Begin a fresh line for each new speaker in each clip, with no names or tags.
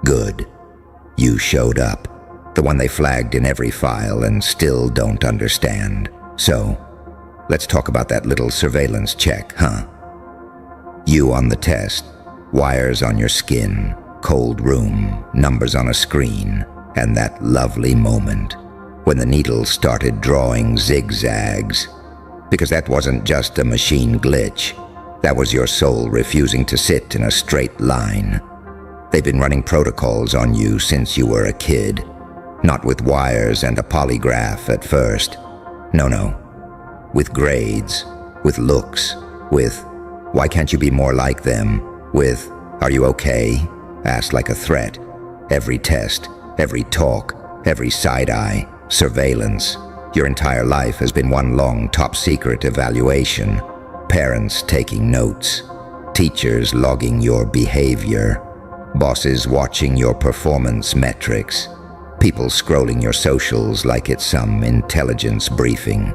Good. You showed up. The one they flagged in every file and still don't understand. So, let's talk about that little surveillance check, huh? You on the test, wires on your skin, cold room, numbers on a screen, and that lovely moment when the needle started drawing zigzags. Because that wasn't just a machine glitch. That was your soul refusing to sit in a straight line. They've been running protocols on you since you were a kid. Not with wires and a polygraph at first. No. With grades, with looks, with, why can't you be more like them? With, are you okay? Asked like a threat. Every test, every talk, every side-eye, surveillance. Your entire life has been one long top-secret evaluation. Parents taking notes. Teachers logging your behavior. Bosses watching your performance metrics. People scrolling your socials like it's some intelligence briefing.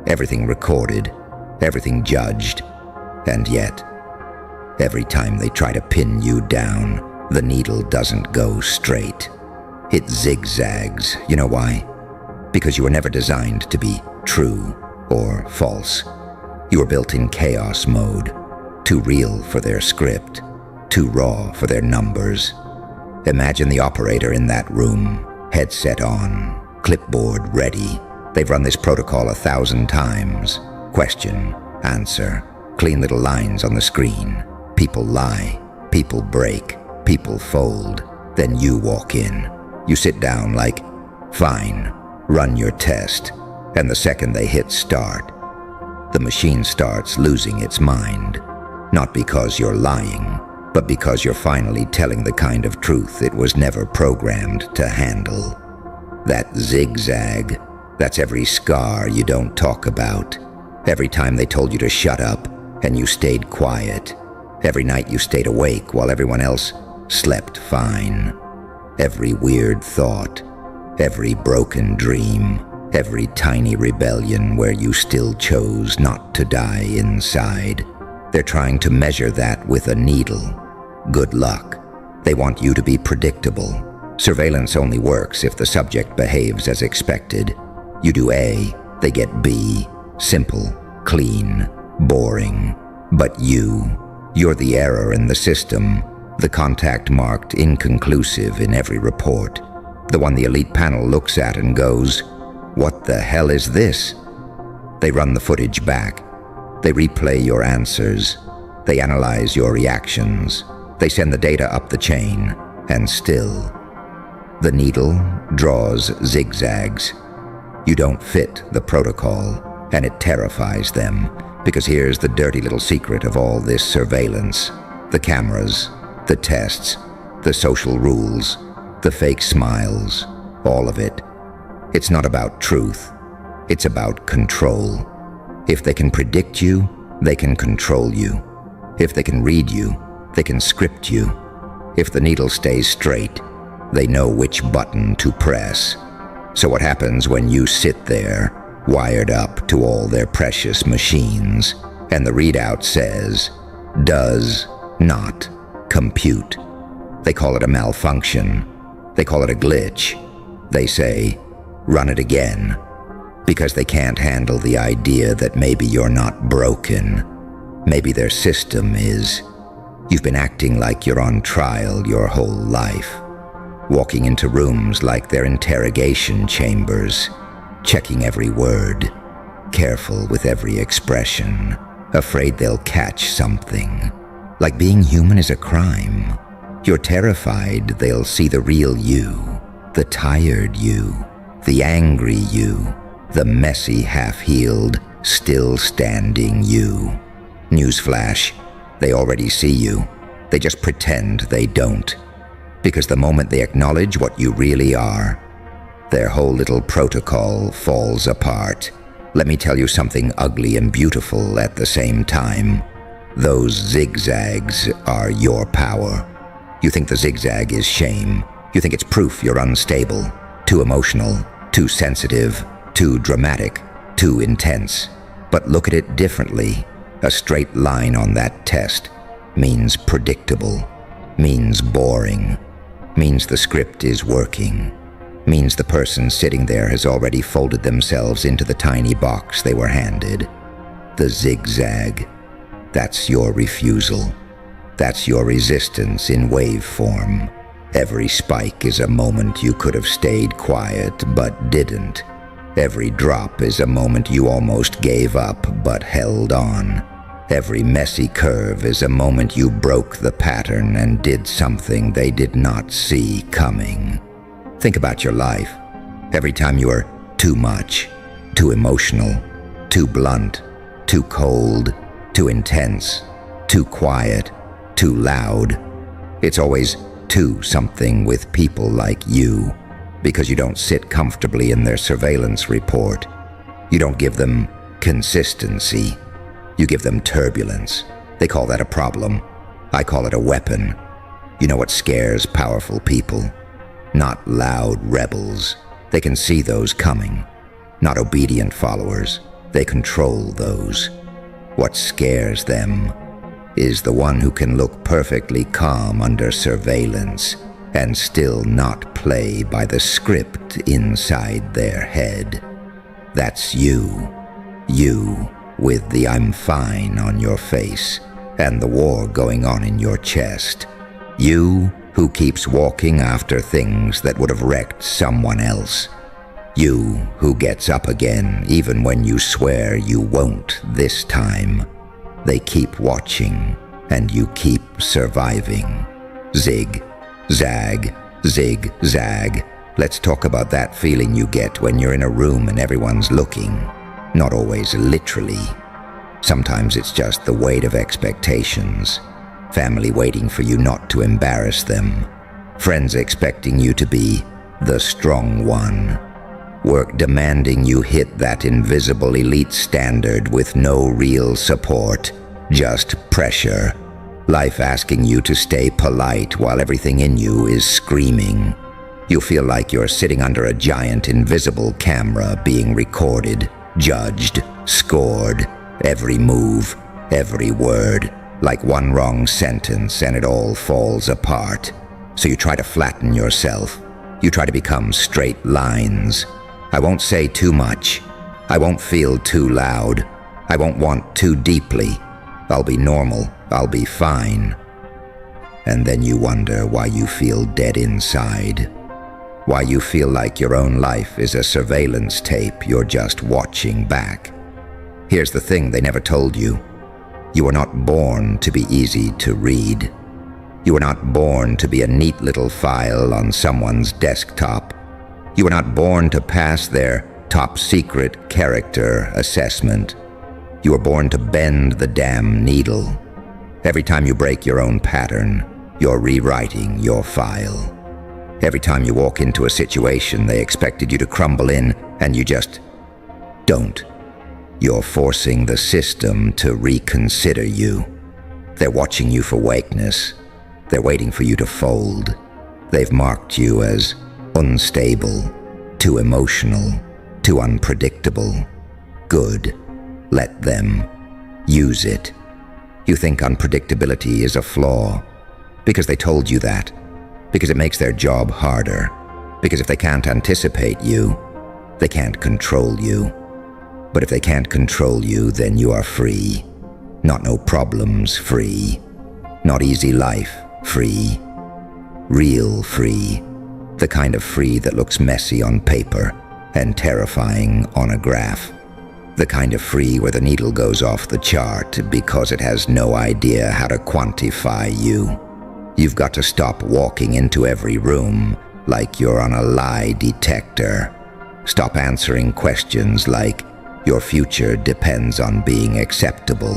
Everything recorded. Everything judged. And yet, every time they try to pin you down, the needle doesn't go straight. It zigzags. You know why? Because you were never designed to be true or false. You were built in chaos mode, too real for their script, too raw for their numbers. Imagine the operator in that room, headset on, clipboard ready. They've run this protocol 1,000 times. Question, answer, clean little lines on the screen. People lie, people break, people fold. Then you walk in. You sit down like, fine, run your test. And the second they hit start, the machine starts losing its mind. Not because you're lying, but because you're finally telling the kind of truth it was never programmed to handle. That zigzag, that's every scar you don't talk about. Every time they told you to shut up and you stayed quiet. Every night you stayed awake while everyone else slept fine. Every weird thought, every broken dream, every tiny rebellion where you still chose not to die inside. They're trying to measure that with a needle. Good luck. They want you to be predictable. Surveillance only works if the subject behaves as expected. You do A, they get B. Simple, clean, boring. But you're the error in the system. The contact marked inconclusive in every report. The one the elite panel looks at and goes, "What the hell is this?" They run the footage back. They replay your answers. They analyze your reactions. They send the data up the chain. And still, the needle draws zigzags. You don't fit the protocol, and it terrifies them. Because here's the dirty little secret of all this surveillance. The cameras, the tests, the social rules, the fake smiles, all of it. It's not about truth. It's about control. If they can predict you, they can control you. If they can read you, they can script you. If the needle stays straight, they know which button to press. So what happens when you sit there, wired up to all their precious machines, and the readout says, does not compute? They call it a malfunction. They call it a glitch. They say, run it again, because they can't handle the idea that maybe you're not broken. Maybe their system is. You've been acting like you're on trial your whole life, walking into rooms like they're interrogation chambers, checking every word, careful with every expression, afraid they'll catch something. Like being human is a crime. You're terrified they'll see the real you, the tired you, the angry you, the messy, half-healed, still-standing you. Newsflash, they already see you. They just pretend they don't. Because the moment they acknowledge what you really are, their whole little protocol falls apart. Let me tell you something ugly and beautiful at the same time. Those zigzags are your power. You think the zigzag is shame. You think it's proof you're unstable, too emotional, too sensitive, too dramatic, too intense. But look at it differently. A straight line on that test means predictable, means boring. means the script is working, means the person sitting there has already folded themselves into the tiny box they were handed. The zigzag, that's your refusal. That's your resistance in wave form. Every spike is a moment you could have stayed quiet but didn't. Every drop is a moment you almost gave up but held on. Every messy curve is a moment you broke the pattern and did something they did not see coming. Think about your life. Every time you are too much, too emotional, too blunt, too cold, too intense, too quiet, too loud. It's always too something with people like you, because you don't sit comfortably in their surveillance report. You don't give them consistency. You give them turbulence. They call that a problem. I call it a weapon. You know what scares powerful people? Not loud rebels. They can see those coming. Not obedient followers. They control those. What scares them is the one who can look perfectly calm under surveillance and still not play by the script inside their head. That's you. You with the I'm fine on your face and the war going on in your chest. You who keeps walking after things that would have wrecked someone else. You who gets up again even when you swear you won't this time. They keep watching and you keep surviving. Zig, zag, zig, zag. Let's talk about that feeling you get when you're in a room and everyone's looking. Not always literally. Sometimes it's just the weight of expectations. Family waiting for you not to embarrass them. Friends expecting you to be the strong one. Work demanding you hit that invisible elite standard with no real support, just pressure. Life asking you to stay polite while everything in you is screaming. You feel like you're sitting under a giant invisible camera being recorded, judged, scored, every move, every word, like one wrong sentence and it all falls apart. So you try to flatten yourself. You try to become straight lines. I won't say too much. I won't feel too loud. I won't want too deeply. I'll be normal. I'll be fine. And then you wonder why you feel dead inside. Why you feel like your own life is a surveillance tape you're just watching back. Here's the thing they never told you. You were not born to be easy to read. You were not born to be a neat little file on someone's desktop. You were not born to pass their top secret character assessment. You were born to bend the damn needle. Every time you break your own pattern, you're rewriting your file. Every time you walk into a situation they expected you to crumble in and you just don't. You're forcing the system to reconsider you. They're watching you for weakness. They're waiting for you to fold. They've marked you as unstable, too emotional, too unpredictable. Good. Let them. Use it. You think unpredictability is a flaw because they told you that, because it makes their job harder, because if they can't anticipate you, they can't control you. But if they can't control you, then you are free. Not no problems free. Not easy life free. Real free. The kind of free that looks messy on paper and terrifying on a graph. The kind of free where the needle goes off the chart because it has no idea how to quantify you. You've got to stop walking into every room like you're on a lie detector. Stop answering questions like, your future depends on being acceptable.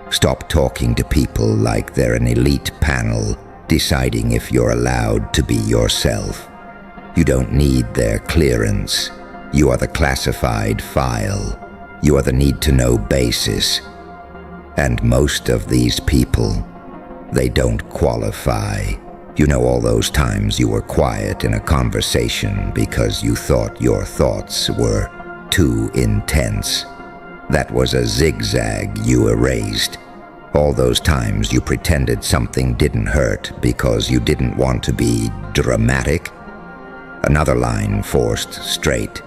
Stop talking to people like they're an elite panel deciding if you're allowed to be yourself. You don't need their clearance. You are the classified file. You are the need-to-know basis. And most of these people, they don't qualify. You know all those times you were quiet in a conversation because you thought your thoughts were too intense. That was a zigzag you erased. All those times you pretended something didn't hurt because you didn't want to be dramatic. Another line forced straight.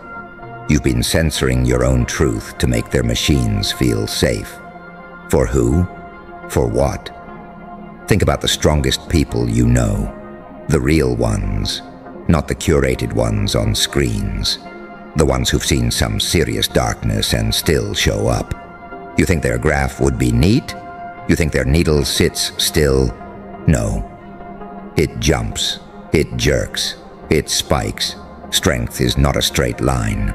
You've been censoring your own truth to make their machines feel safe. For who? For what? Think about the strongest people you know. The real ones, not the curated ones on screens. The ones who've seen some serious darkness and still show up. You think their graph would be neat? You think their needle sits still? No. It jumps. It jerks. It spikes. Strength is not a straight line.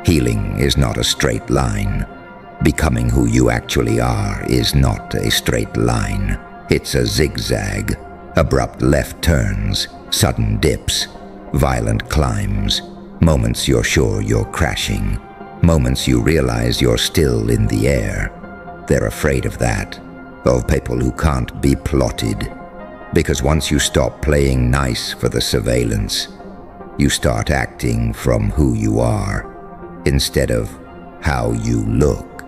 Healing is not a straight line. Becoming who you actually are is not a straight line. It's a zigzag. Abrupt left turns, sudden dips, violent climbs, moments you're sure you're crashing, moments you realize you're still in the air. They're afraid of that, of people who can't be plotted. Because once you stop playing nice for the surveillance, you start acting from who you are, instead of how you look.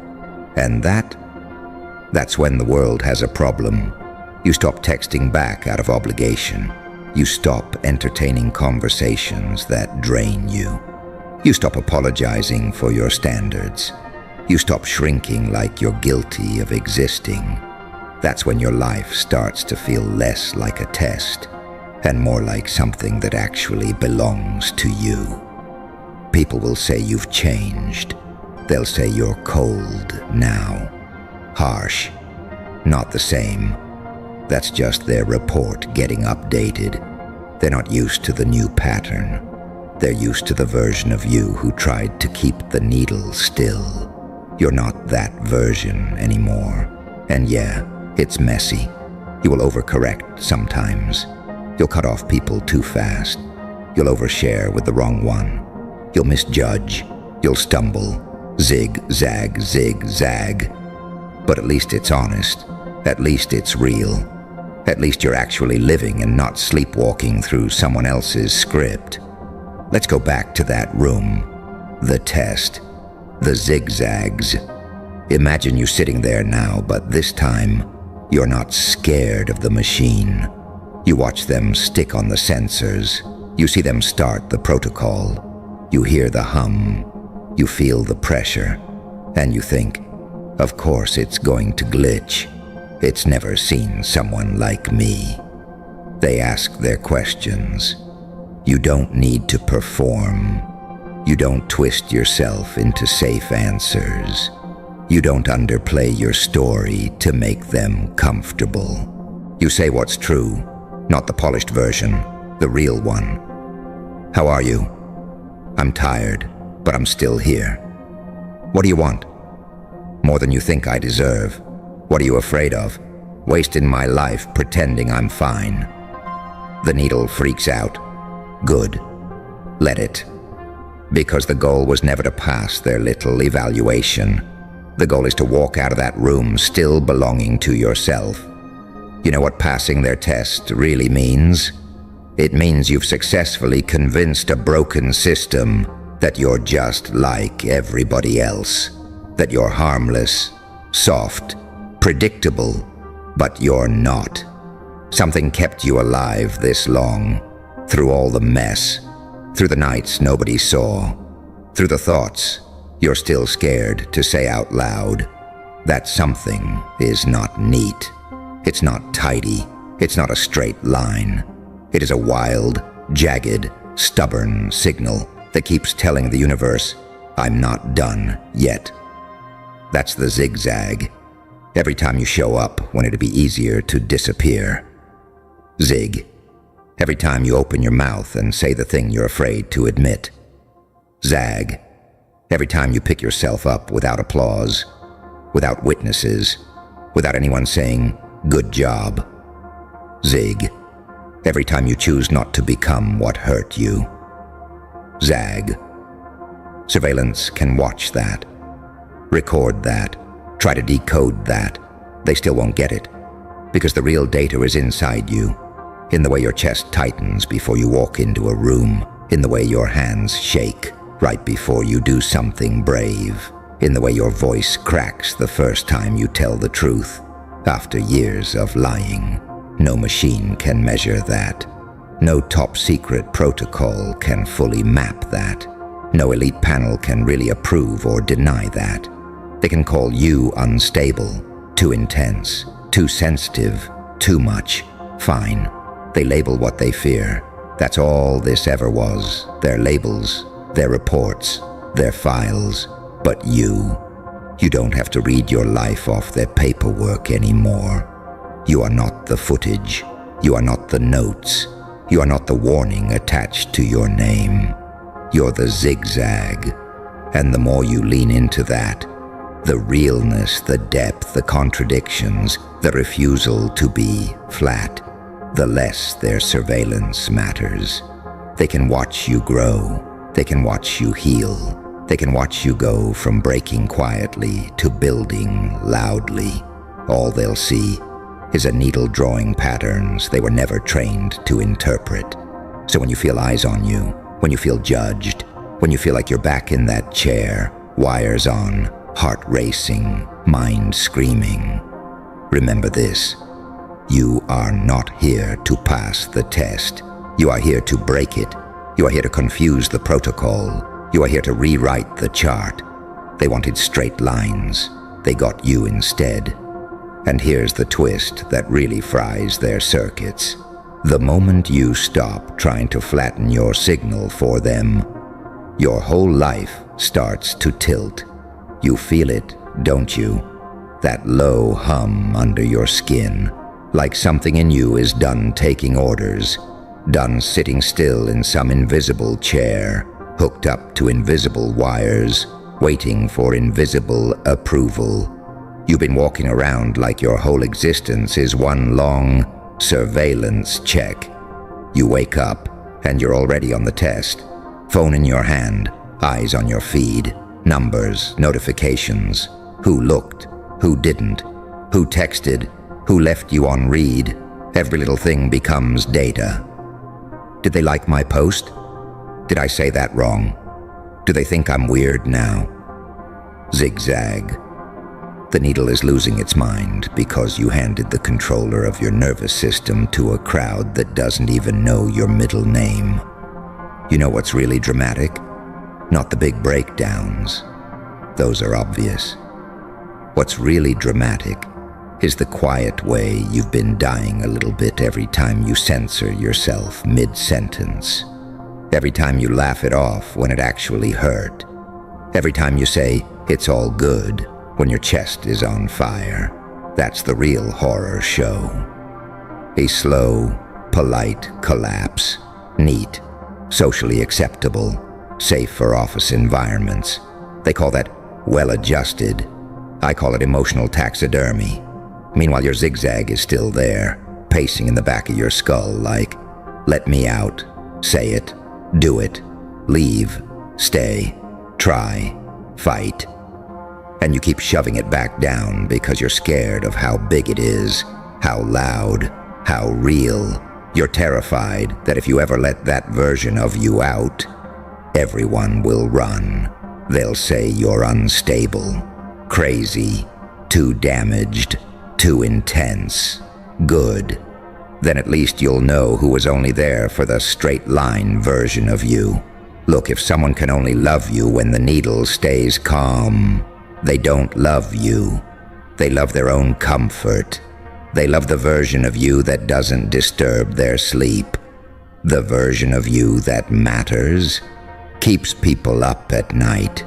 And that's when the world has a problem. You stop texting back out of obligation. You stop entertaining conversations that drain you. You stop apologizing for your standards. You stop shrinking like you're guilty of existing. That's when your life starts to feel less like a test and more like something that actually belongs to you. People will say you've changed. They'll say you're cold now, harsh, not the same. That's just their report getting updated. They're not used to the new pattern. They're used to the version of you who tried to keep the needle still. You're not that version anymore. And yeah, it's messy. You will overcorrect sometimes. You'll cut off people too fast. You'll overshare with the wrong one. You'll misjudge. You'll stumble. Zigzag, zigzag. But at least it's honest. At least it's real. At least you're actually living and not sleepwalking through someone else's script. Let's go back to that room. The test. The zigzags. Imagine you sitting there now, but this time, you're not scared of the machine. You watch them stick on the sensors. You see them start the protocol. You hear the hum. You feel the pressure. And you think, of course it's going to glitch. It's never seen someone like me. They ask their questions. You don't need to perform. You don't twist yourself into safe answers. You don't underplay your story to make them comfortable. You say what's true, not the polished version, the real one. How are you? I'm tired, but I'm still here. What do you want? More than you think I deserve. What are you afraid of? Wasting my life pretending I'm fine. The needle freaks out. Good. Let it. Because the goal was never to pass their little evaluation. The goal is to walk out of that room still belonging to yourself. You know what passing their test really means? It means you've successfully convinced a broken system that you're just like everybody else. That you're harmless, soft, predictable, but you're not. Something kept you alive this long, through all the mess, through the nights nobody saw, through the thoughts you're still scared to say out loud. That something is not neat. It's not tidy. It's not a straight line. It is a wild, jagged, stubborn signal that keeps telling the universe, I'm not done yet. That's the zigzag. Every time you show up when it'd be easier to disappear. Zig. Every time you open your mouth and say the thing you're afraid to admit. Zag. Every time you pick yourself up without applause, without witnesses, without anyone saying, good job. Zig. Every time you choose not to become what hurt you. Zag. Surveillance can watch that, record that, try to decode that. They still won't get it, because the real data is inside you, in the way your chest tightens before you walk into a room, in the way your hands shake right before you do something brave, in the way your voice cracks the first time you tell the truth, After years of lying, no machine can measure that. No top-secret protocol can fully map that. No elite panel can really approve or deny that. They can call you unstable, too intense, too sensitive, too much. Fine. They label what they fear. That's all this ever was. Their labels, their reports, their files. But you don't have to read your life off their paperwork anymore. You are not the footage. You are not the notes. You are not the warning attached to your name. You're the zigzag. And the more you lean into that, the realness, the depth, the contradictions, the refusal to be flat, the less their surveillance matters. They can watch you grow. They can watch you heal. They can watch you go from breaking quietly to building loudly. All they'll see is a needle drawing patterns they were never trained to interpret. So when you feel eyes on you, when you feel judged, when you feel like you're back in that chair, wires on, heart racing, mind screaming, remember this: you are not here to pass the test. You are here to break it. You are here to confuse the protocol. You are here to rewrite the chart. They wanted straight lines. They got you instead. And here's the twist that really fries their circuits. The moment you stop trying to flatten your signal for them, your whole life starts to tilt. You feel it, don't you? That low hum under your skin, like something in you is done taking orders, done sitting still in some invisible chair, hooked up to invisible wires, waiting for invisible approval. You've been walking around like your whole existence is one long surveillance check. You wake up and you're already on the test. Phone in your hand, eyes on your feed, numbers, notifications. Who looked, who didn't, who texted, who left you on read. Every little thing becomes data. Did they like my post? Did I say that wrong? Do they think I'm weird now? Zigzag. The needle is losing its mind because you handed the controller of your nervous system to a crowd that doesn't even know your middle name. You know what's really dramatic? Not the big breakdowns. Those are obvious. What's really dramatic is the quiet way you've been dying a little bit every time you censor yourself mid-sentence. Every time you laugh it off when it actually hurt. Every time you say, "It's all good," when your chest is on fire. That's the real horror show. A slow, polite collapse. Neat, socially acceptable, safe for office environments. They call that well-adjusted. I call it emotional taxidermy. Meanwhile, your zigzag is still there, pacing in the back of your skull like, "Let me out. Say it. Do it. Leave. Stay. Try. Fight." And you keep shoving it back down because you're scared of how big it is, how loud, how real. You're terrified that if you ever let that version of you out, everyone will run. They'll say you're unstable, crazy, too damaged, too intense. Good. Then at least you'll know who was only there for the straight-line version of you. Look, if someone can only love you when the needle stays calm, they don't love you. They love their own comfort. They love the version of you that doesn't disturb their sleep. The version of you that matters, keeps people up at night.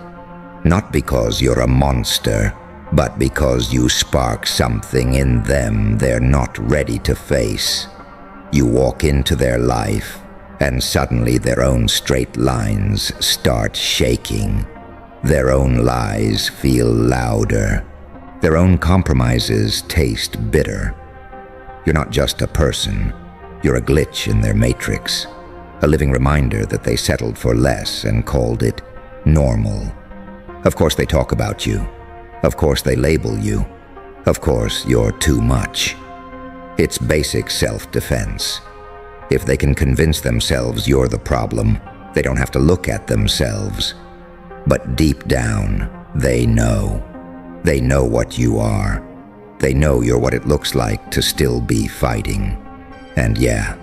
Not because you're a monster, but because you spark something in them they're not ready to face. You walk into their life, and suddenly their own straight lines start shaking. Their own lies feel louder. Their own compromises taste bitter. You're not just a person. You're a glitch in their matrix. A living reminder that they settled for less and called it normal. Of course they talk about you. Of course they label you. Of course you're too much. It's basic self-defense. If they can convince themselves you're the problem, they don't have to look at themselves. But deep down, they know. They know what you are. They know you're what it looks like to still be fighting. And yeah,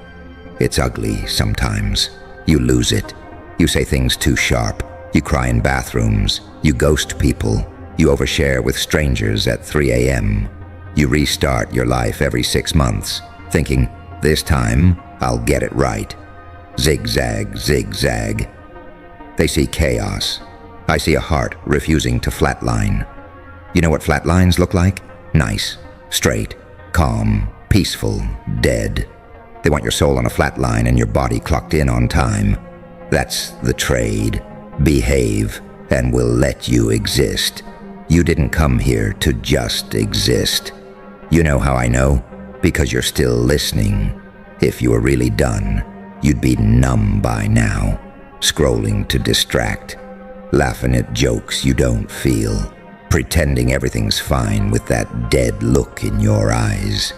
it's ugly sometimes. You lose it. You say things too sharp. You cry in bathrooms. You ghost people. You overshare with strangers at 3 a.m. You restart your life every 6 months, thinking, this time, I'll get it right. Zigzag, zigzag. They see chaos. I see a heart refusing to flatline. You know what flatlines look like? Nice, straight, calm, peaceful, dead. They want your soul on a flat line and your body clocked in on time. That's the trade. Behave, and we'll let you exist. You didn't come here to just exist. You know how I know? Because you're still listening. If you were really done, you'd be numb by now, scrolling to distract, laughing at jokes you don't feel, pretending everything's fine with that dead look in your eyes.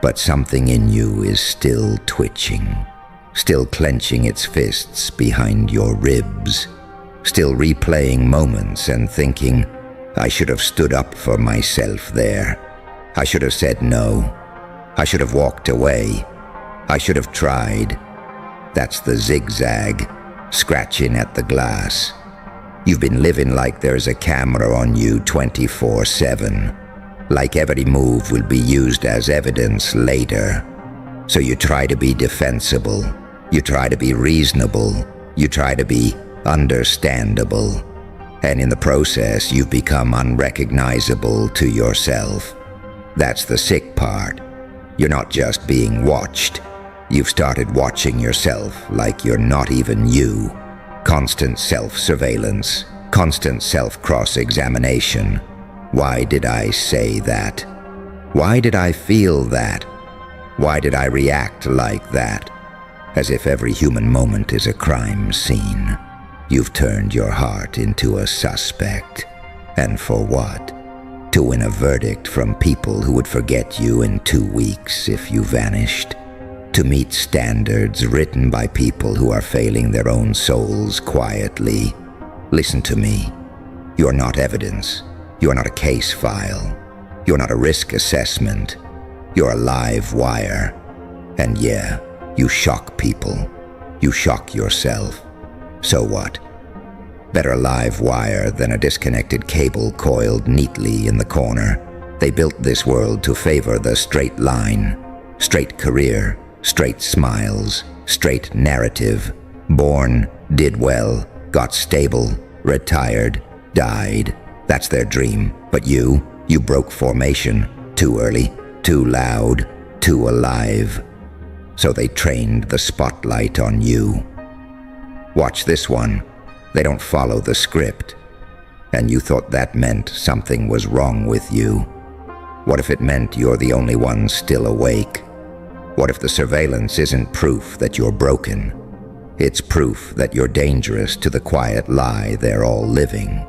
But something in you is still twitching, still clenching its fists behind your ribs, still replaying moments and thinking, I should have stood up for myself there. I should have said no. I should have walked away. I should have tried. That's the zigzag, scratching at the glass. You've been living like there's a camera on you 24/7, like every move will be used as evidence later. So you try to be defensible, you try to be reasonable, you try to be understandable, and in the process you've become unrecognizable to yourself. That's the sick part. You're not just being watched. You've started watching yourself like you're not even you. Constant self-surveillance, constant self-cross-examination. Why did I say that? Why did I feel that? Why did I react like that? As if every human moment is a crime scene. You've turned your heart into a suspect. And for what? To win a verdict from people who would forget you in 2 weeks if you vanished. To meet standards written by people who are failing their own souls quietly. Listen to me. You're not evidence. You're not a case file. You're not a risk assessment. You're a live wire. And yeah, you shock people. You shock yourself. So what? Better a live wire than a disconnected cable coiled neatly in the corner. They built this world to favor the straight line, straight career, straight smiles, straight narrative. Born, did well, got stable, retired, died. That's their dream. But you broke formation. Too early, too loud, too alive. So they trained the spotlight on you. Watch this one. They don't follow the script. And you thought that meant something was wrong with you. What if it meant you're the only one still awake? What if the surveillance isn't proof that you're broken? It's proof that you're dangerous to the quiet lie they're all living.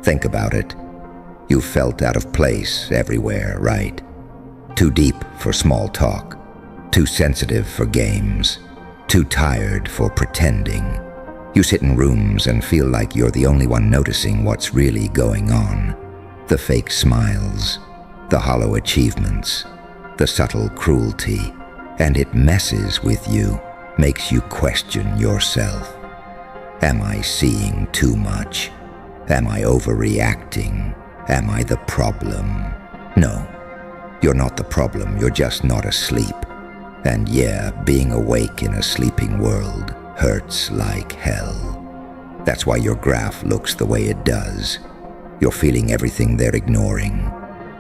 Think about it. You felt out of place everywhere, right? Too deep for small talk. Too sensitive for games. Too tired for pretending. You sit in rooms and feel like you're the only one noticing what's really going on. The fake smiles, the hollow achievements, the subtle cruelty, and it messes with you, makes you question yourself. Am I seeing too much? Am I overreacting? Am I the problem? No, you're not the problem, you're just not asleep. And yeah, being awake in a sleeping world hurts like hell. That's why your graph looks the way it does. You're feeling everything they're ignoring.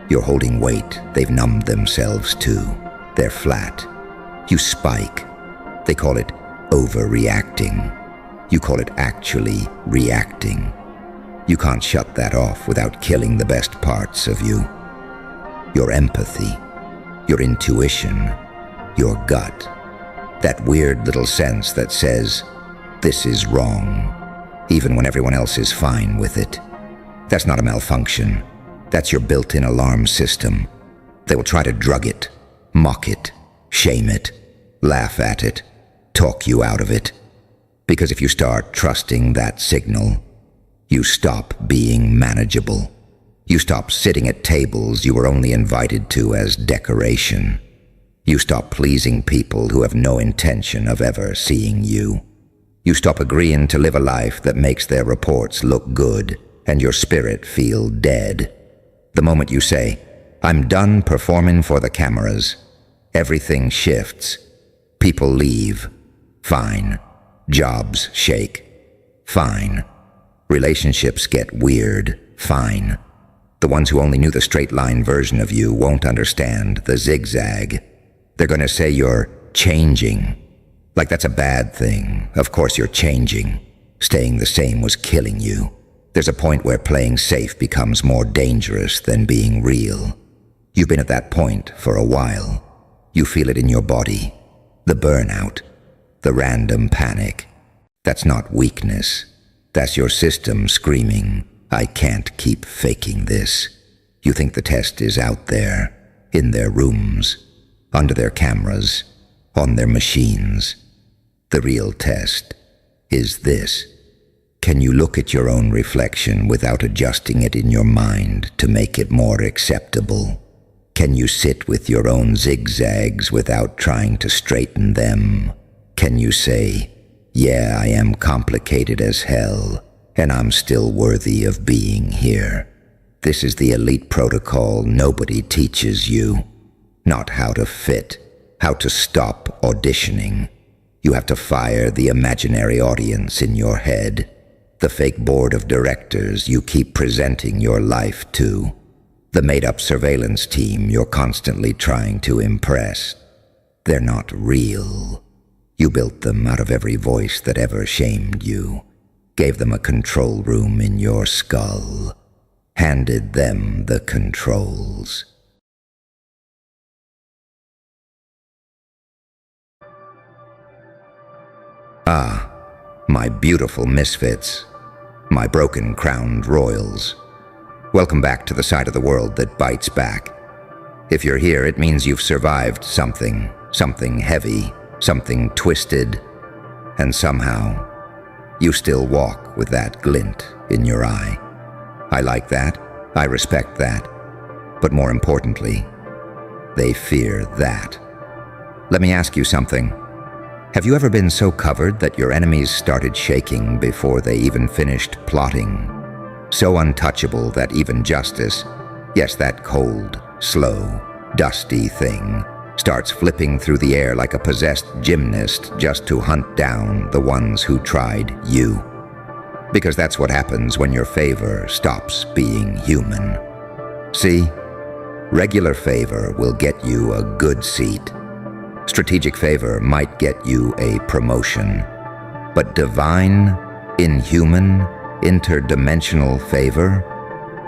You're holding weight they've numbed themselves to. They're flat. You spike. They call it overreacting. You call it actually reacting. You can't shut that off without killing the best parts of you. Your empathy, your intuition, your gut. That weird little sense that says, this is wrong, even when everyone else is fine with it. That's not a malfunction. That's your built-in alarm system. They will try to drug it, mock it, shame it, laugh at it, talk you out of it. Because if you start trusting that signal, you stop being manageable. You stop sitting at tables you were only invited to as decoration. You stop pleasing people who have no intention of ever seeing you. You stop agreeing to live a life that makes their reports look good and your spirit feel dead. The moment you say, "I'm done performing for the cameras," everything shifts. People leave. Fine. Jobs shake. Fine. Relationships get weird. Fine. The ones who only knew the straight-line version of you won't understand the zigzag. They're going to say you're changing. Like that's a bad thing. Of course you're changing. Staying the same was killing you. There's a point where playing safe becomes more dangerous than being real. You've been at that point for a while. You feel it in your body. The burnout. The random panic. That's not weakness. That's your system screaming, "I can't keep faking this." You think the test is out there, in their rooms, under their cameras, on their machines. The real test is this. Can you look at your own reflection without adjusting it in your mind to make it more acceptable? Can you sit with your own zigzags without trying to straighten them? Can you say, "Yeah, I am complicated as hell, and I'm still worthy of being here"? This is the elite protocol nobody teaches you. Not how to fit, how to stop auditioning. You have to fire the imaginary audience in your head, the fake board of directors you keep presenting your life to, the made-up surveillance team you're constantly trying to impress. They're not real. You built them out of every voice that ever shamed you, gave them a control room in your skull, handed them the controls. Ah, my beautiful misfits, my broken-crowned royals. Welcome back to the side of the world that bites back. If you're here, it means you've survived something heavy, something twisted, and somehow you still walk with that glint in your eye. I like that, I respect that, but more importantly, they fear that. Let me ask you something. Have you ever been so covered that your enemies started shaking before they even finished plotting? So untouchable that even justice, yes, that cold, slow, dusty thing, starts flipping through the air like a possessed gymnast just to hunt down the ones who tried you. Because that's what happens when your favor stops being human. See, regular favor will get you a good seat. Strategic favor might get you a promotion. But divine, inhuman, interdimensional favor?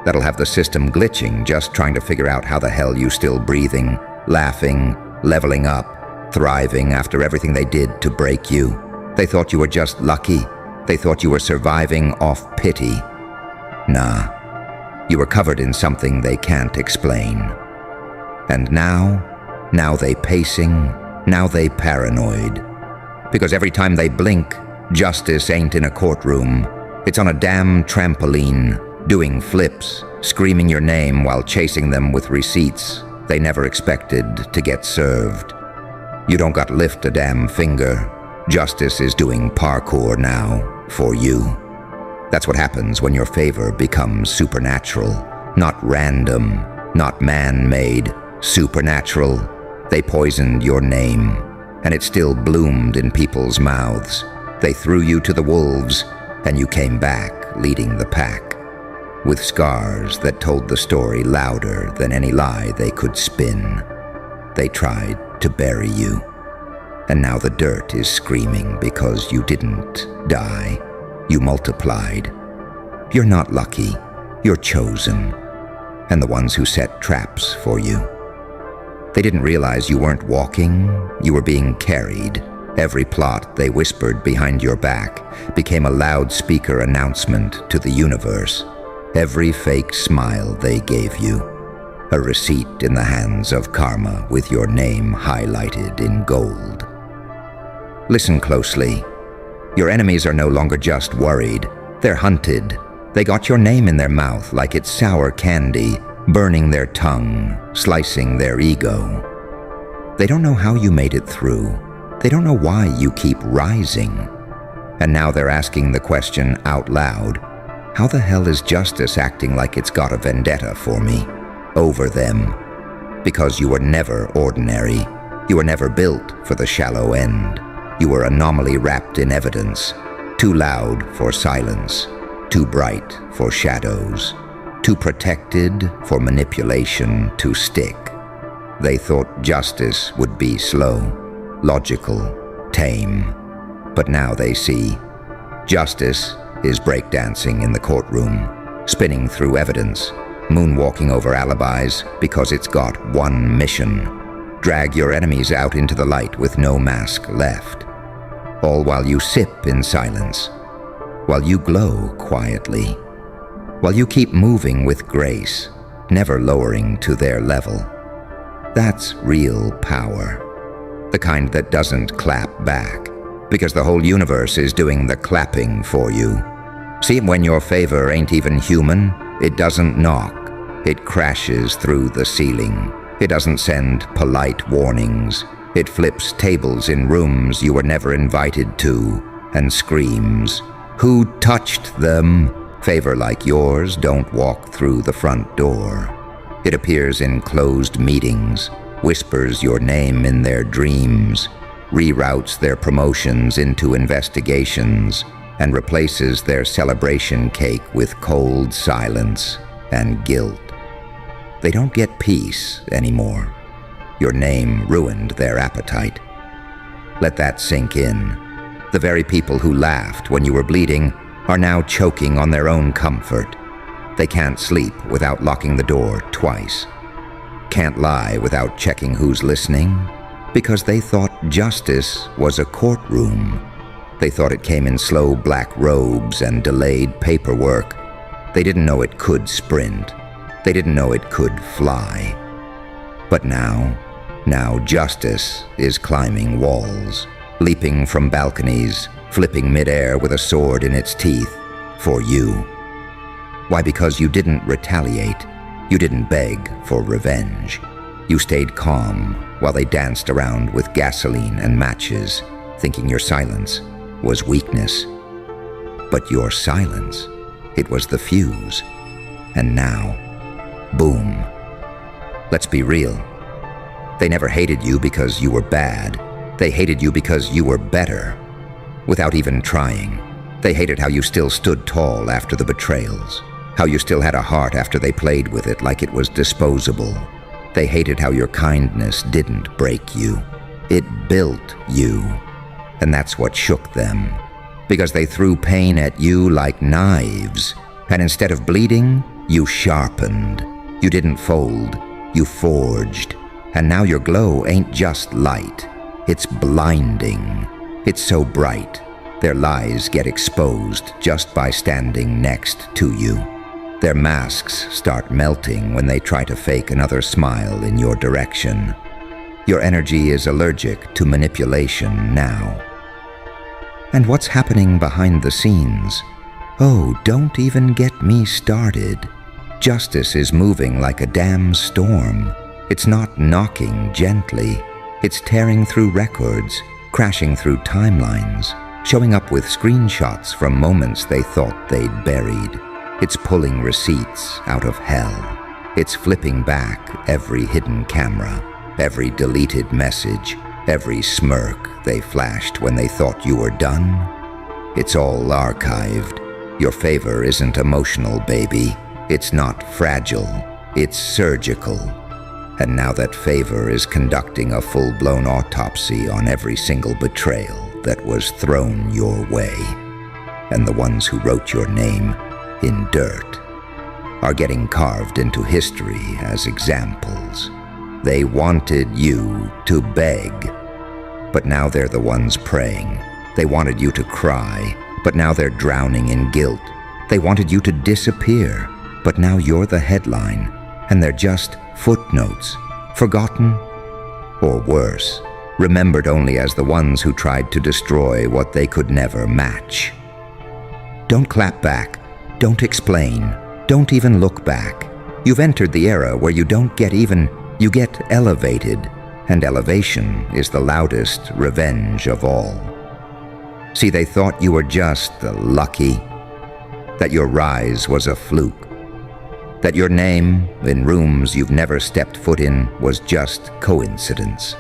That'll have the system glitching just trying to figure out how the hell you still breathing, laughing, leveling up, thriving after everything they did to break you. They thought you were just lucky. They thought you were surviving off pity. Nah, you were covered in something they can't explain. And now they pacing, now they paranoid. Because every time they blink, justice ain't in a courtroom. It's on a damn trampoline, doing flips, screaming your name while chasing them with receipts they never expected to get served. You don't got to lift a damn finger. Justice is doing parkour now for you. That's what happens when your favor becomes supernatural, not random, not man-made, supernatural. They poisoned your name, and it still bloomed in people's mouths. They threw you to the wolves, and you came back leading the pack, with scars that told the story louder than any lie they could spin. They tried to bury you, and now the dirt is screaming because you didn't die. You multiplied. You're not lucky. You're chosen. And the ones who set traps for you. They didn't realize you weren't walking. You were being carried. Every plot they whispered behind your back became a loudspeaker announcement to the universe. Every fake smile they gave you, a receipt in the hands of karma with your name highlighted in gold. Listen closely. Your enemies are no longer just worried. They're hunted. They got your name in their mouth like it's sour candy, burning their tongue, slicing their ego. They don't know how you made it through. They don't know why you keep rising. And now they're asking the question out loud, how the hell is justice acting like it's got a vendetta for me, over them? Because you were never ordinary. You were never built for the shallow end. You were anomaly wrapped in evidence, too loud for silence, too bright for shadows, too protected for manipulation to stick. They thought justice would be slow, logical, tame. But now they see justice is breakdancing in the courtroom, spinning through evidence, moonwalking over alibis because it's got one mission: drag your enemies out into the light with no mask left. All while you sip in silence, while you glow quietly, while you keep moving with grace, never lowering to their level. That's real power, the kind that doesn't clap back, because the whole universe is doing the clapping for you. See, when your favor ain't even human, it doesn't knock. It crashes through the ceiling. It doesn't send polite warnings. It flips tables in rooms you were never invited to and screams, "Who touched them?" Favor like yours don't walk through the front door. It appears in closed meetings, whispers your name in their dreams, reroutes their promotions into investigations, and replaces their celebration cake with cold silence and guilt. They don't get peace anymore. Your name ruined their appetite. Let that sink in. The very people who laughed when you were bleeding are now choking on their own comfort. They can't sleep without locking the door twice. Can't lie without checking who's listening, because they thought justice was a courtroom. They thought it came in slow black robes and delayed paperwork. They didn't know it could sprint. They didn't know it could fly. But now justice is climbing walls, leaping from balconies, flipping midair with a sword in its teeth, for you. Why? Because you didn't retaliate. You didn't beg for revenge. You stayed calm while they danced around with gasoline and matches, thinking your silence was weakness. But your silence, it was the fuse. And now, boom. Let's be real. They never hated you because you were bad. They hated you because you were better. Without even trying. They hated how you still stood tall after the betrayals. How you still had a heart after they played with it like it was disposable. They hated how your kindness didn't break you. It built you. And that's what shook them. Because they threw pain at you like knives. And instead of bleeding, you sharpened. You didn't fold. You forged. And now your glow ain't just light. It's blinding. It's so bright. Their lies get exposed just by standing next to you. Their masks start melting when they try to fake another smile in your direction. Your energy is allergic to manipulation now. And what's happening behind the scenes? Oh, don't even get me started. Justice is moving like a damn storm. It's not knocking gently. It's tearing through records, crashing through timelines, showing up with screenshots from moments they thought they'd buried. It's pulling receipts out of hell. It's flipping back every hidden camera, every deleted message, every smirk they flashed when they thought you were done. It's all archived. Your favor isn't emotional, baby. It's not fragile. It's surgical. And now that favor is conducting a full-blown autopsy on every single betrayal that was thrown your way. And the ones who wrote your name in dirt are getting carved into history as examples. They wanted you to beg, but now they're the ones praying. They wanted you to cry, but now they're drowning in guilt. They wanted you to disappear, but now you're the headline, and they're just footnotes, forgotten, or worse, remembered only as the ones who tried to destroy what they could never match. Don't clap back. Don't explain. Don't even look back. You've entered the era where you don't get even, you get elevated, and elevation is the loudest revenge of all. See, they thought you were just lucky, that your rise was a fluke, that your name in rooms you've never stepped foot in was just coincidence,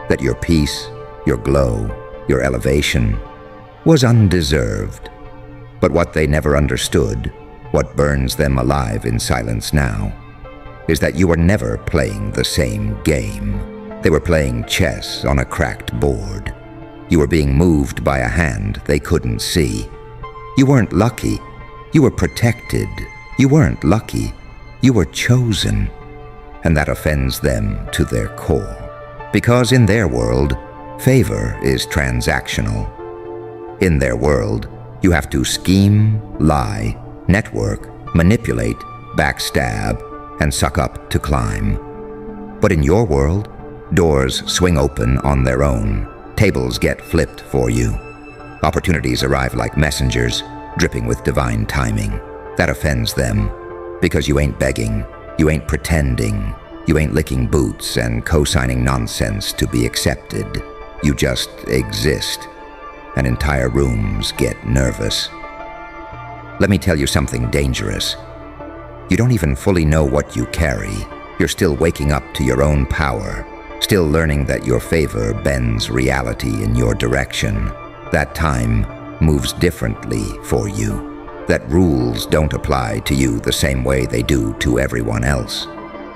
that your peace, your glow, your elevation was undeserved. But what they never understood, what burns them alive in silence now, is that you were never playing the same game. They were playing chess on a cracked board. You were being moved by a hand they couldn't see. You weren't lucky. You were protected. You weren't lucky. You were chosen. And that offends them to their core. Because in their world, favor is transactional. In their world, you have to scheme, lie, network, manipulate, backstab, and suck up to climb. But in your world, doors swing open on their own. Tables get flipped for you. Opportunities arrive like messengers, dripping with divine timing. That offends them, because you ain't begging, you ain't pretending, you ain't licking boots and co-signing nonsense to be accepted. You just exist, and entire rooms get nervous. Let me tell you something dangerous. You don't even fully know what you carry. You're still waking up to your own power, still learning that your favor bends reality in your direction. That time moves differently for you. That rules don't apply to you the same way they do to everyone else.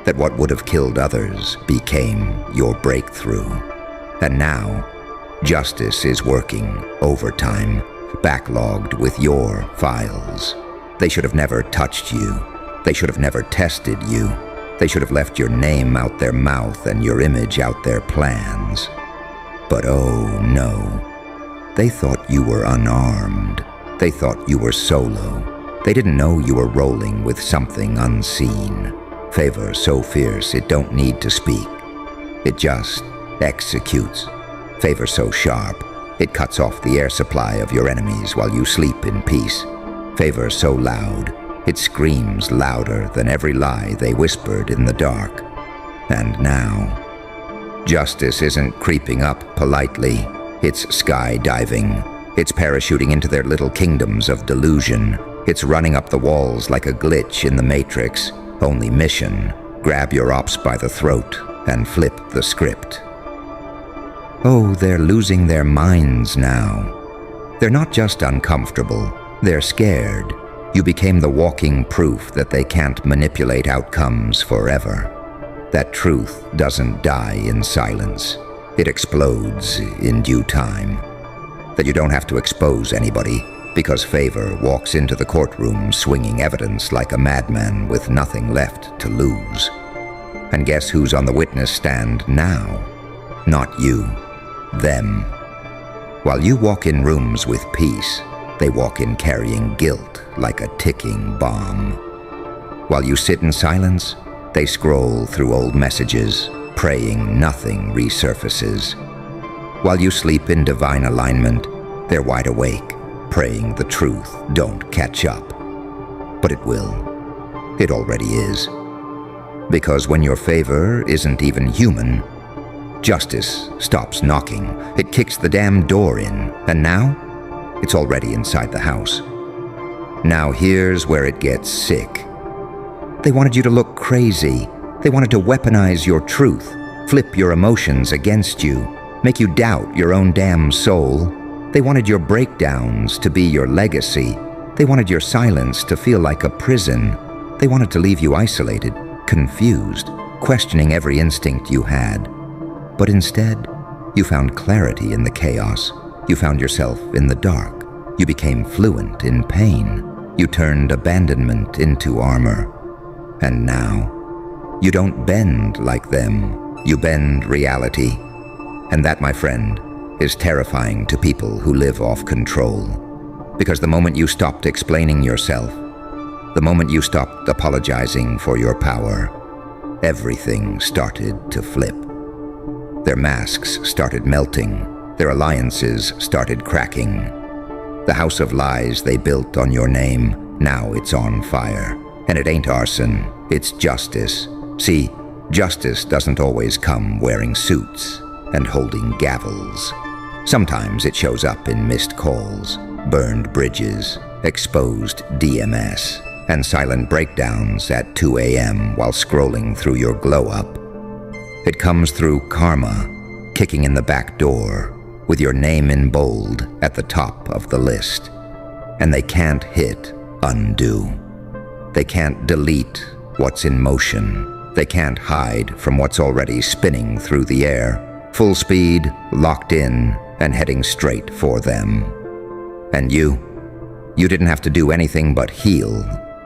That what would have killed others became your breakthrough. And now, justice is working overtime, backlogged with your files. They should have never touched you. They should have never tested you. They should have left your name out their mouth and your image out their plans. But oh no, they thought you were unarmed. They thought you were solo. They didn't know you were rolling with something unseen. Favor so fierce it don't need to speak. It just executes. Favor so sharp, it cuts off the air supply of your enemies while you sleep in peace. Favor so loud, it screams louder than every lie they whispered in the dark. And now, justice isn't creeping up politely. It's skydiving. It's parachuting into their little kingdoms of delusion. It's running up the walls like a glitch in the Matrix. Only mission, grab your ops by the throat and flip the script. Oh, they're losing their minds now. They're not just uncomfortable, they're scared. You became the walking proof that they can't manipulate outcomes forever. That truth doesn't die in silence. It explodes in due time. That you don't have to expose anybody, because favor walks into the courtroom swinging evidence like a madman with nothing left to lose. And guess who's on the witness stand now? Not you, them. While you walk in rooms with peace, they walk in carrying guilt like a ticking bomb. While you sit in silence, they scroll through old messages, praying nothing resurfaces. While you sleep in divine alignment, they're wide awake, praying the truth don't catch up. But it will. It already is. Because when your favor isn't even human, justice stops knocking. It kicks the damn door in, and now, it's already inside the house. Now here's where it gets sick. They wanted you to look crazy. They wanted to weaponize your truth, flip your emotions against you, make you doubt your own damn soul. They wanted your breakdowns to be your legacy. They wanted your silence to feel like a prison. They wanted to leave you isolated, confused, questioning every instinct you had. But instead, you found clarity in the chaos. You found yourself in the dark. You became fluent in pain. You turned abandonment into armor. And now, you don't bend like them. You bend reality. And that, my friend, is terrifying to people who live off control. Because the moment you stopped explaining yourself, the moment you stopped apologizing for your power, everything started to flip. Their masks started melting. Their alliances started cracking. The house of lies they built on your name Now it's on fire. And it ain't arson, it's justice. See, justice doesn't always come wearing suits and holding gavels. Sometimes it shows up in missed calls, burned bridges, exposed DMS, and silent breakdowns at 2 a.m. while scrolling through your glow-up. It comes through karma, kicking in the back door, with your name in bold at the top of the list. And they can't hit undo. They can't delete what's in motion. They can't hide from what's already spinning through the air, full speed, locked in, and heading straight for them. And you didn't have to do anything but heal.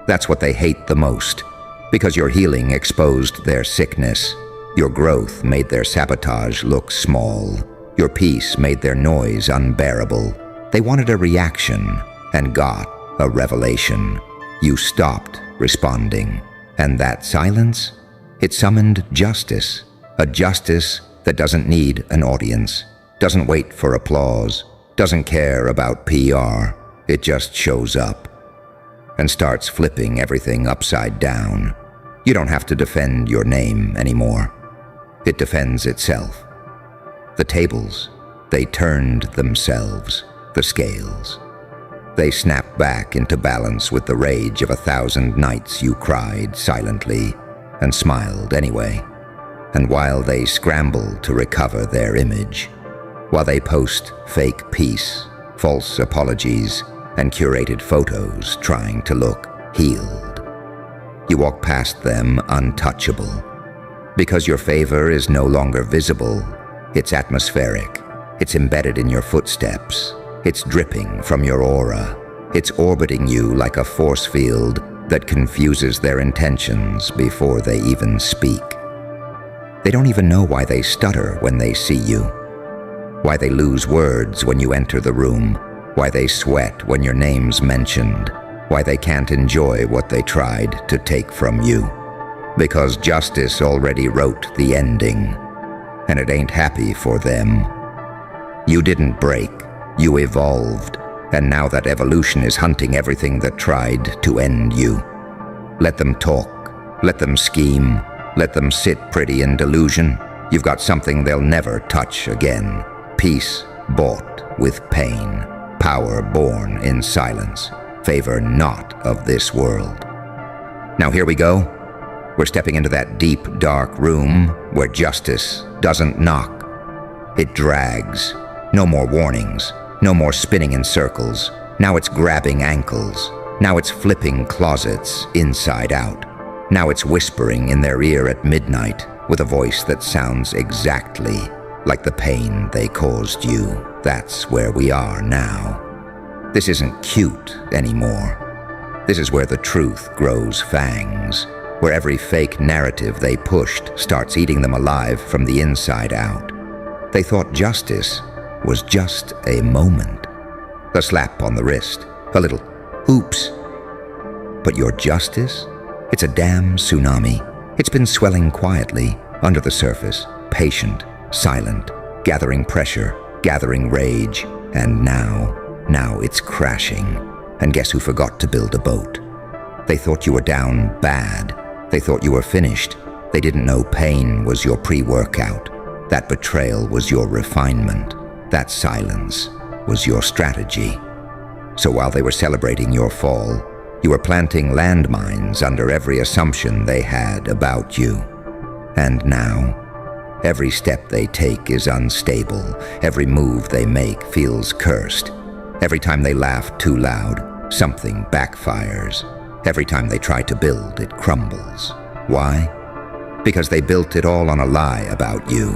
That's what they hate the most, because your healing exposed their sickness. Your growth made their sabotage look small. Your peace made their noise unbearable. They wanted a reaction and got a revelation. You stopped responding, and that silence, it summoned justice. A justice that doesn't need an audience, doesn't wait for applause, doesn't care about PR. It just shows up and starts flipping everything upside down. You don't have to defend your name anymore. It defends itself. The tables, they turned themselves, the scales. They snapped back into balance with the rage of 1,000 nights you cried silently and smiled anyway. And while they scramble to recover their image, while they post fake peace, false apologies, and curated photos trying to look healed, you walk past them untouchable. Because your favor is no longer visible, it's atmospheric, it's embedded in your footsteps, it's dripping from your aura, it's orbiting you like a force field that confuses their intentions before they even speak. They don't even know why they stutter when they see you, why they lose words when you enter the room, why they sweat when your name's mentioned, why they can't enjoy what they tried to take from you. Because justice already wrote the ending, and it ain't happy for them. You didn't break, you evolved, and now that evolution is hunting everything that tried to end you. Let them talk, let them scheme, let them sit pretty in delusion. You've got something they'll never touch again. Peace bought with pain, power born in silence, favor not of this world. Now here we go. We're stepping into that deep, dark room where justice doesn't knock. It drags. No more warnings. No more spinning in circles. Now it's grabbing ankles. Now it's flipping closets inside out. Now it's whispering in their ear at midnight with a voice that sounds exactly like the pain they caused you. That's where we are now. This isn't cute anymore. This is where the truth grows fangs, where every fake narrative they pushed starts eating them alive from the inside out. They thought justice was just a moment, a slap on the wrist, a little oops. But your justice? It's a damn tsunami. It's been swelling quietly under the surface, patient, silent, gathering pressure, gathering rage, and now it's crashing. And guess who forgot to build a boat? They thought you were down bad. They thought you were finished. They didn't know pain was your pre-workout. That betrayal was your refinement. That silence was your strategy. So while they were celebrating your fall, you were planting landmines under every assumption they had about you. And now, every step they take is unstable. Every move they make feels cursed. Every time they laugh too loud, something backfires. Every time they try to build, it crumbles. Why? Because they built it all on a lie about you.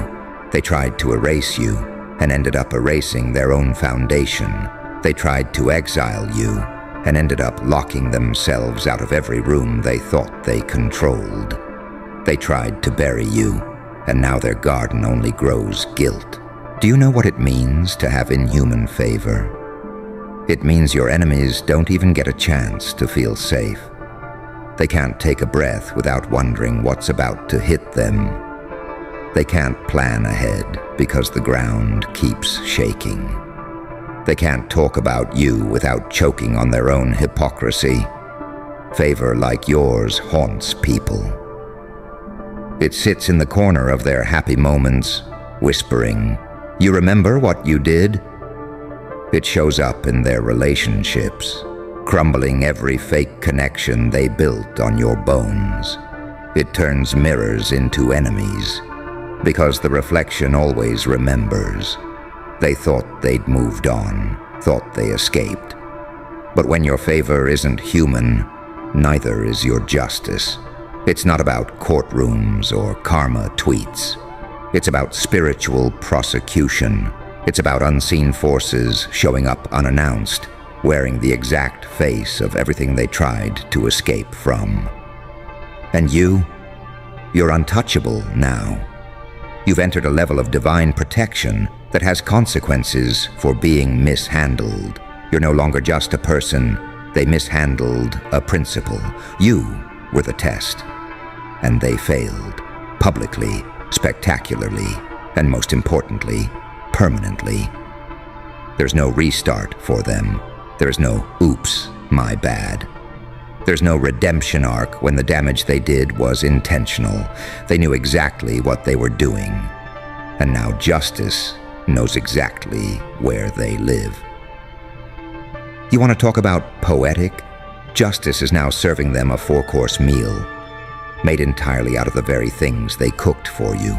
They tried to erase you and ended up erasing their own foundation. They tried to exile you and ended up locking themselves out of every room they thought they controlled. They tried to bury you, and now their garden only grows guilt. Do you know what it means to have inhuman favor? It means your enemies don't even get a chance to feel safe. They can't take a breath without wondering what's about to hit them. They can't plan ahead because the ground keeps shaking. They can't talk about you without choking on their own hypocrisy. Favor like yours haunts people. It sits in the corner of their happy moments, whispering, "You remember what you did?" It shows up in their relationships, crumbling every fake connection they built on your bones. It turns mirrors into enemies, because the reflection always remembers. They thought they'd moved on, thought they escaped. But when your favor isn't human, neither is your justice. It's not about courtrooms or karma tweets. It's about spiritual prosecution. It's about unseen forces showing up unannounced, wearing the exact face of everything they tried to escape from. And you're untouchable now. You've entered a level of divine protection that has consequences for being mishandled. You're no longer just a person. They mishandled a principle. You were the test. And they failed. Publicly, spectacularly, and most importantly, permanently. There's no restart for them. There's no oops, my bad. There's no redemption arc when the damage they did was intentional. They knew exactly what they were doing. And now justice knows exactly where they live. You want to talk about poetic? Justice is now serving them a 4-course meal, made entirely out of the very things they cooked for you.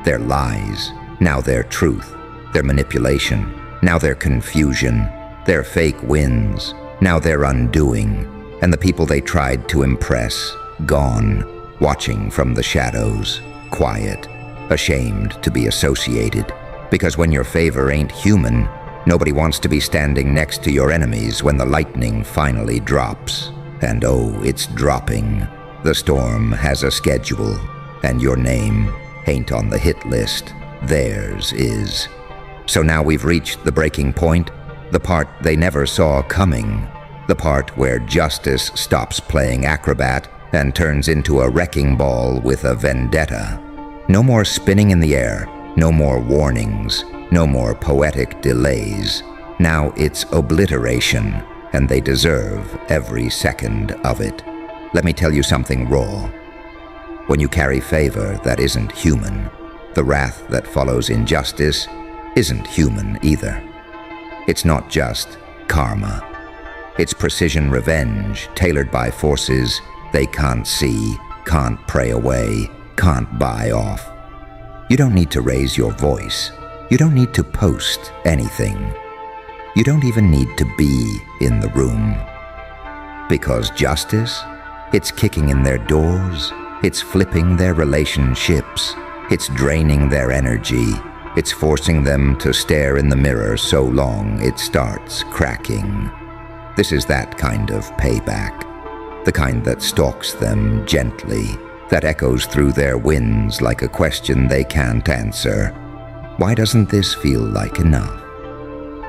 Their lies, now their truth. Their manipulation, now their confusion. Their fake wins, now their undoing. And the people they tried to impress, gone, watching from the shadows, quiet, ashamed to be associated. Because when your favor ain't human, nobody wants to be standing next to your enemies when the lightning finally drops. And oh, it's dropping. The storm has a schedule, and your name ain't on the hit list. Theirs is. So now we've reached the breaking point, the part they never saw coming, the part where justice stops playing acrobat and turns into a wrecking ball with a vendetta. No more spinning in the air, no more warnings, no more poetic delays. Now it's obliteration, and they deserve every second of it. Let me tell you something raw. When you carry favor that isn't human, the wrath that follows injustice isn't human either. It's not just karma. It's precision revenge tailored by forces they can't see, can't pray away, can't buy off. You don't need to raise your voice. You don't need to post anything. You don't even need to be in the room. Because justice, it's kicking in their doors, it's flipping their relationships, it's draining their energy, it's forcing them to stare in the mirror so long it starts cracking. This is that kind of payback, the kind that stalks them gently, that echoes through their wins like a question they can't answer. Why doesn't this feel like enough?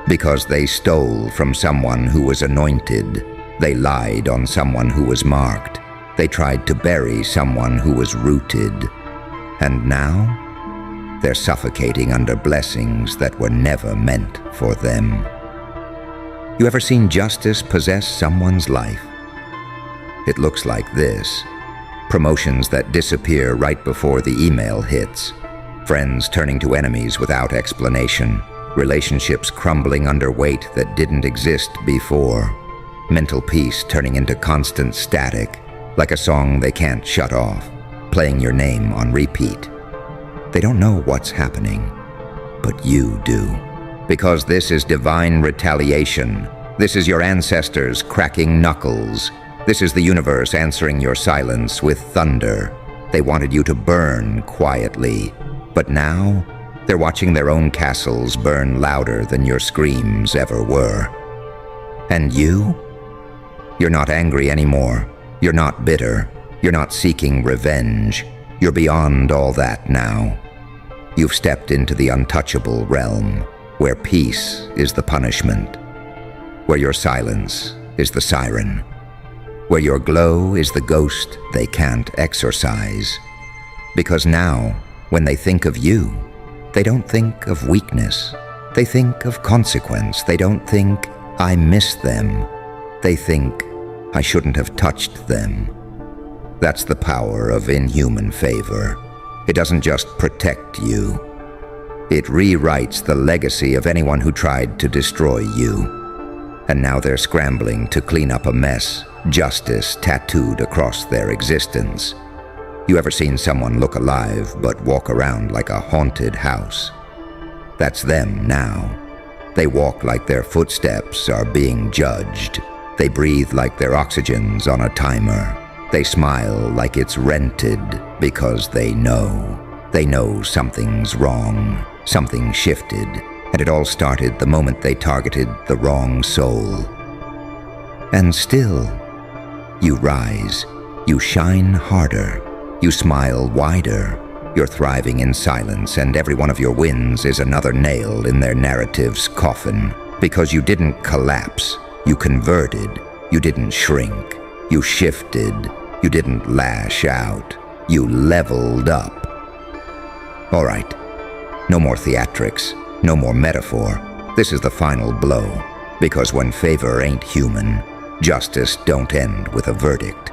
Because they stole from someone who was anointed. They lied on someone who was marked. They tried to bury someone who was rooted. And now, they're suffocating under blessings that were never meant for them. You ever seen justice possess someone's life? It looks like this. Promotions that disappear right before the email hits. Friends turning to enemies without explanation. Relationships crumbling under weight that didn't exist before. Mental peace turning into constant static, like a song they can't shut off, playing your name on repeat. They don't know what's happening, but you do. Because this is divine retaliation. This is your ancestors cracking knuckles. This is the universe answering your silence with thunder. They wanted you to burn quietly, but now they're watching their own castles burn louder than your screams ever were. And you're not angry anymore. You're not bitter. You're not seeking revenge. You're beyond all that now. You've stepped into the untouchable realm, where peace is the punishment, where your silence is the siren, where your glow is the ghost they can't exorcise. Because now, when they think of you, they don't think of weakness. They think of consequence. They don't think, I miss them. They think, I shouldn't have touched them. That's the power of inhuman favor. It doesn't just protect you. It rewrites the legacy of anyone who tried to destroy you. And now they're scrambling to clean up a mess, justice tattooed across their existence. You ever seen someone look alive but walk around like a haunted house? That's them now. They walk like their footsteps are being judged. They breathe like their oxygen's on a timer. They smile like it's rented because they know. They know something's wrong, something shifted, and it all started the moment they targeted the wrong soul. And still, you rise, you shine harder, you smile wider. You're thriving in silence, and every one of your wins is another nail in their narrative's coffin. Because you didn't collapse, you converted, you didn't shrink, you shifted, you didn't lash out, you leveled up. All right, no more theatrics, no more metaphor. This is the final blow, because when favor ain't human, justice don't end with a verdict.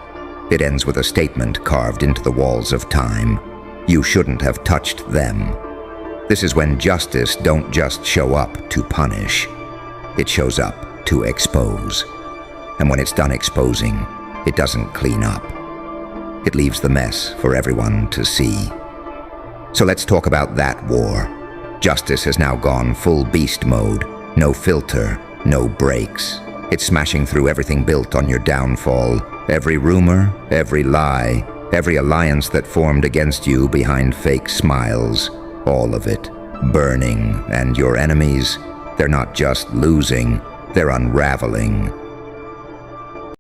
It ends with a statement carved into the walls of time. You shouldn't have touched them. This is when justice don't just show up to punish. It shows up to expose. And when it's done exposing, it doesn't clean up. It leaves the mess for everyone to see. So let's talk about that war. Justice has now gone full beast mode. No filter, no brakes. It's smashing through everything built on your downfall. Every rumor, every lie, every alliance that formed against you behind fake smiles. All of it, burning. And your enemies, they're not just losing, they're unraveling.